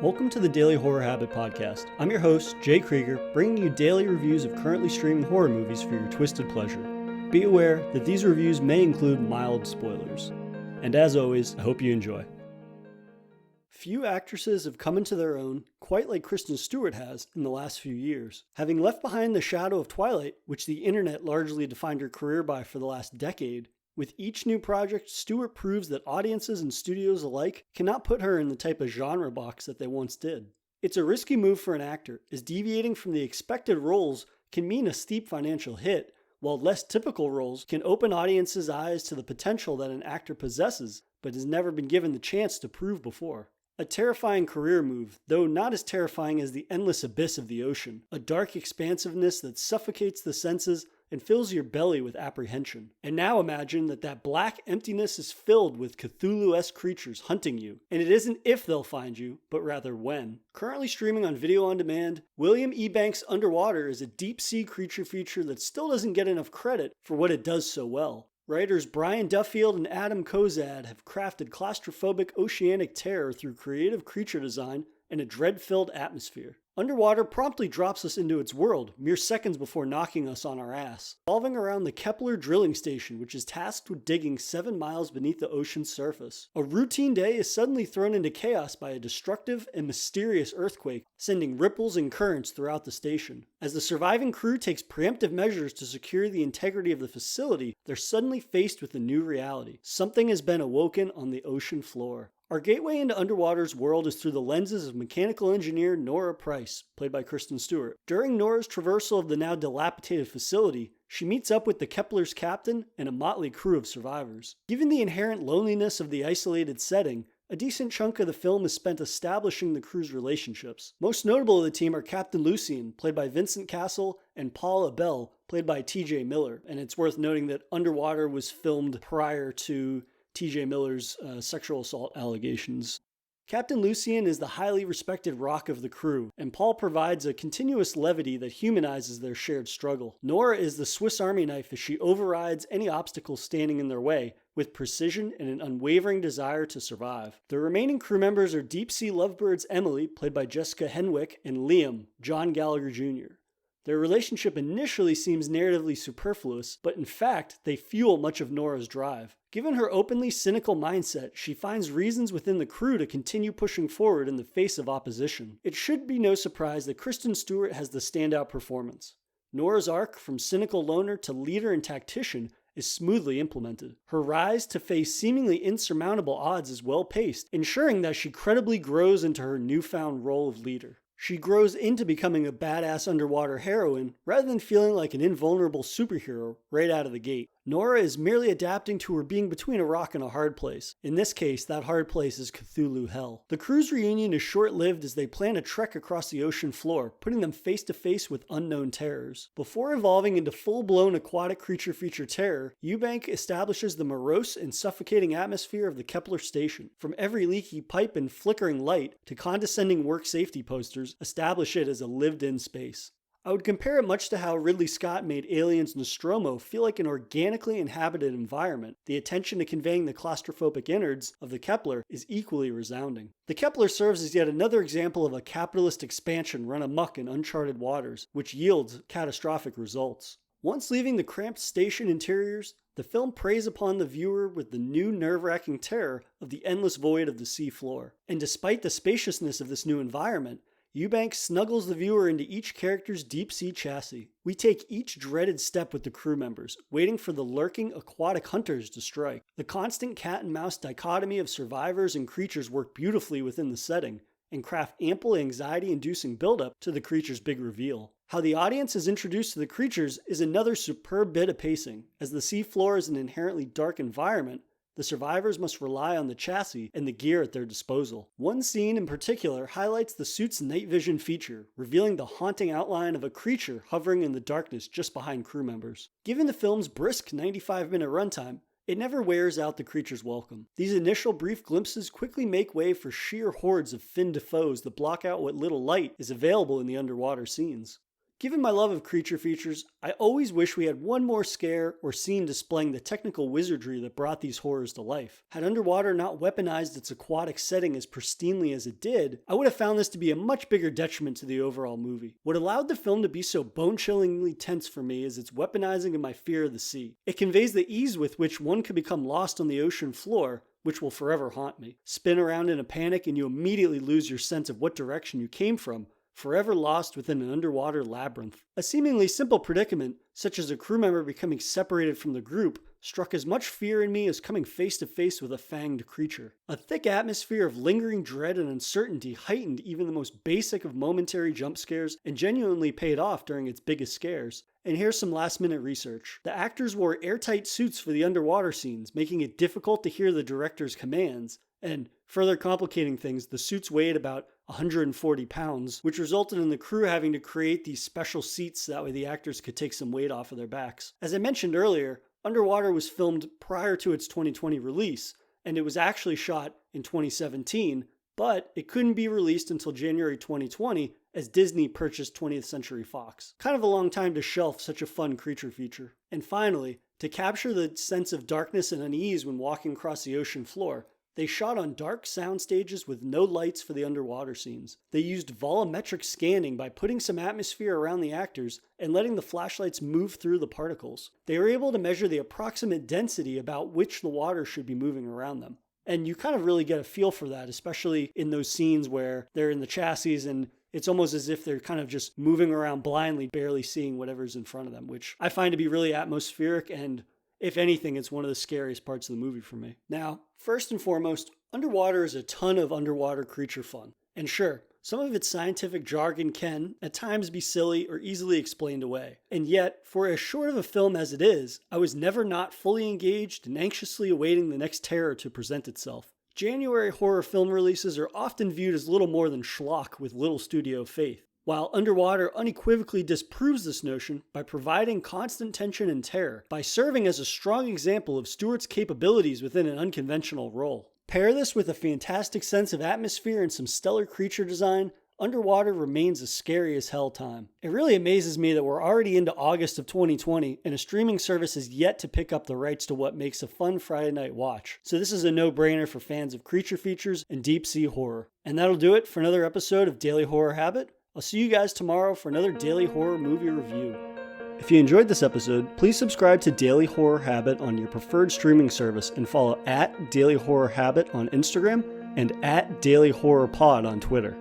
Welcome to the Daily Horror Habit Podcast. I'm your host, Jay Krieger, bringing you daily reviews of currently streaming horror movies for your twisted pleasure. Be aware that these reviews may include mild spoilers. And as always, I hope you enjoy. Few actresses have come into their own, quite like Kristen Stewart has in the last few years. Having left behind the shadow of Twilight, which the internet largely defined her career by for the last decade, with each new project, Stewart proves that audiences and studios alike cannot put her in the type of genre box that they once did. It's a risky move for an actor, as deviating from the expected roles can mean a steep financial hit, while less typical roles can open audiences' eyes to the potential that an actor possesses, but has never been given the chance to prove before. A terrifying career move, though not as terrifying as the endless abyss of the ocean, a dark expansiveness that suffocates the senses and fills your belly with apprehension. And now imagine that black emptiness is filled with Cthulhu-esque creatures hunting you, and it isn't if they'll find you, but rather when. Currently streaming on video on demand, William E. Banks' Underwater is a deep-sea creature feature that still doesn't get enough credit for what it does so well. Writers Brian Duffield and Adam Kozad have crafted claustrophobic oceanic terror through creative creature design and a dread-filled atmosphere. Underwater promptly drops us into its world, mere seconds before knocking us on our ass. Revolving around the Kepler drilling station, which is tasked with digging 7 miles beneath the ocean's surface. A routine day is suddenly thrown into chaos by a destructive and mysterious earthquake, sending ripples and currents throughout the station. As the surviving crew takes preemptive measures to secure the integrity of the facility, they're suddenly faced with a new reality. Something has been awoken on the ocean floor. Our gateway into Underwater's world is through the lenses of mechanical engineer Nora Price, played by Kristen Stewart. During Nora's traversal of the now dilapidated facility, she meets up with the Kepler's captain and a motley crew of survivors. Given the inherent loneliness of the isolated setting, a decent chunk of the film is spent establishing the crew's relationships. Most notable of the team are Captain Lucien, played by Vincent Cassel, and Paul Abel, played by T.J. Miller. And it's worth noting that Underwater was filmed prior to T.J. Miller's sexual assault allegations. Captain Lucien is the highly respected rock of the crew, and Paul provides a continuous levity that humanizes their shared struggle. Nora is the Swiss Army knife as she overrides any obstacles standing in their way, with precision and an unwavering desire to survive. The remaining crew members are deep-sea lovebirds Emily, played by Jessica Henwick, and Liam, John Gallagher Jr. Their relationship initially seems narratively superfluous, but in fact, they fuel much of Nora's drive. Given her openly cynical mindset, she finds reasons within the crew to continue pushing forward in the face of opposition. It should be no surprise that Kristen Stewart has the standout performance. Nora's arc from cynical loner to leader and tactician is smoothly implemented. Her rise to face seemingly insurmountable odds is well paced, ensuring that she credibly grows into her newfound role of leader. She grows into becoming a badass underwater heroine rather than feeling like an invulnerable superhero right out of the gate. Nora is merely adapting to her being between a rock and a hard place. In this case, that hard place is Cthulhu Hell. The crew's reunion is short-lived as they plan a trek across the ocean floor, putting them face to face with unknown terrors. Before evolving into full-blown aquatic creature feature terror, Eubank establishes the morose and suffocating atmosphere of the Kepler station. From every leaky pipe and flickering light to condescending work safety posters, establish it as a lived-in space. I would compare it much to how Ridley Scott made Aliens Nostromo feel like an organically inhabited environment. The attention to conveying the claustrophobic innards of the Kepler is equally resounding. The Kepler serves as yet another example of a capitalist expansion run amok in uncharted waters, which yields catastrophic results. Once leaving the cramped station interiors, the film preys upon the viewer with the new nerve-wracking terror of the endless void of the sea floor. And despite the spaciousness of this new environment, Eubank snuggles the viewer into each character's deep-sea chassis. We take each dreaded step with the crew members, waiting for the lurking aquatic hunters to strike. The constant cat-and-mouse dichotomy of survivors and creatures work beautifully within the setting, and craft ample anxiety-inducing buildup to the creature's big reveal. How the audience is introduced to the creatures is another superb bit of pacing. As the sea floor is an inherently dark environment, the survivors must rely on the chassis and the gear at their disposal. One scene in particular highlights the suit's night vision feature, revealing the haunting outline of a creature hovering in the darkness just behind crew members. Given the film's brisk 95-minute runtime, it never wears out the creature's welcome. These initial brief glimpses quickly make way for sheer hordes of finned foes that block out what little light is available in the underwater scenes. Given my love of creature features, I always wish we had one more scare or scene displaying the technical wizardry that brought these horrors to life. Had Underwater not weaponized its aquatic setting as pristinely as it did, I would have found this to be a much bigger detriment to the overall movie. What allowed the film to be so bone-chillingly tense for me is its weaponizing of my fear of the sea. It conveys the ease with which one could become lost on the ocean floor, which will forever haunt me. Spin around in a panic and you immediately lose your sense of what direction you came from, forever lost within an underwater labyrinth. A seemingly simple predicament, such as a crew member becoming separated from the group, struck as much fear in me as coming face to face with a fanged creature. A thick atmosphere of lingering dread and uncertainty heightened even the most basic of momentary jump scares and genuinely paid off during its biggest scares. And here's some last-minute research. The actors wore airtight suits for the underwater scenes, making it difficult to hear the director's commands, and further complicating things, the suits weighed about 140 pounds, which resulted in the crew having to create these special seats so that way the actors could take some weight off of their backs. As I mentioned earlier, Underwater was filmed prior to its 2020 release, and it was actually shot in 2017, but it couldn't be released until January 2020 as Disney purchased 20th Century Fox. Kind of a long time to shelf such a fun creature feature. And finally, to capture the sense of darkness and unease when walking across the ocean floor, they shot on dark sound stages with no lights for the underwater scenes. They used volumetric scanning by putting some atmosphere around the actors and letting the flashlights move through the particles. They were able to measure the approximate density about which the water should be moving around them. And you kind of really get a feel for that, especially in those scenes where they're in the chassis and it's almost as if they're kind of just moving around blindly, barely seeing whatever's in front of them, which I find to be really atmospheric, and if anything, it's one of the scariest parts of the movie for me. Now, first and foremost, Underwater is a ton of underwater creature fun. And sure, some of its scientific jargon can, at times, be silly or easily explained away. And yet, for as short of a film as it is, I was never not fully engaged and anxiously awaiting the next terror to present itself. January horror film releases are often viewed as little more than schlock with little studio faith, while Underwater unequivocally disproves this notion by providing constant tension and terror, by serving as a strong example of Stewart's capabilities within an unconventional role. Pair this with a fantastic sense of atmosphere and some stellar creature design, Underwater remains a scary as hell time. It really amazes me that we're already into August of 2020 and a streaming service has yet to pick up the rights to what makes a fun Friday night watch. So this is a no-brainer for fans of creature features and deep sea horror. And that'll do it for another episode of Daily Horror Habit. I'll see you guys tomorrow for another Daily Horror movie review. If you enjoyed this episode, please subscribe to Daily Horror Habit on your preferred streaming service and follow @Daily Horror Habit on Instagram and @Daily Horror Pod on Twitter.